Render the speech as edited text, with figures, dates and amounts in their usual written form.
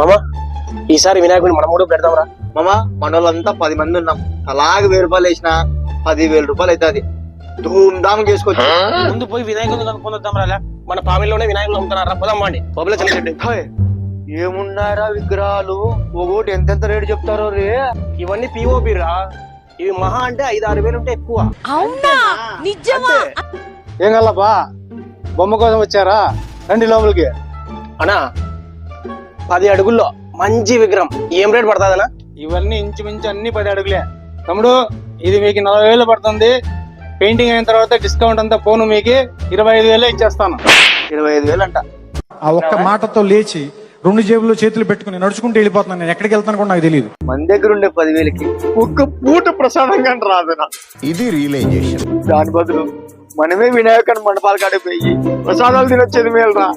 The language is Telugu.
మామ ఈసారి వినాయకుడిని మనం కూడా పెడదాంరా. మామ మన వాళ్ళంతా 10 మంది ఉన్నాం. అలాగే 1000 రూపాయలు వేసినా 10,000 రూపాయలు అవుతుంది. ధూమ్ధామ్ చేసుకోవచ్చు. ముందు పోయి వినాయకుడిని కనుక్కుందాం రా. మన పామిలోనే వినాయకులు అమ్ముతున్నారా, పోదాం అండి. ఏమున్నారా విగ్రహాలు, ఒకటి ఎంతెంత రేటు చెప్తారో రే. ఇవన్నీ పిఓపి రా. ఇవి మహా అంటే 5-6 వేలు ఉంటే ఎక్కువ. ఏం కలపా బొమ్మ కోసం వచ్చారా? రండి లోపలికి. అనా 10 అడుగుల్లో మంచి విగ్రహం ఏం రేట్ పడుతుందనా? ఇవన్నీ ఇంచుమించు అన్ని 10 అడుగులే తమ్ముడు. ఇది మీకు 40,000 పడుతుంది. పెయింటింగ్ అయిన తర్వాత డిస్కౌంట్ అంతా పోను మీకు 25,000 ఇచ్చేస్తాను. 25,000 అంట. ఆ ఒక్క మాటతో లేచి 2 జేబుల్లో చేతులు పెట్టుకుని నడుచుకుంటూ వెళ్ళిపోతున్నాను. నేను ఎక్కడికి వెళ్తాను కూడా నాకు తెలియదు. మన దగ్గర ఉండే 10,000కి ఒక్క పూట ప్రసాదంగా రాదునా. ఇది రియలైజేషన్. దాని బదులు మనమే వినాయకుని మండపాలు కాడిపోయి ప్రసాదాలు తినొచ్చేది మేలు రా.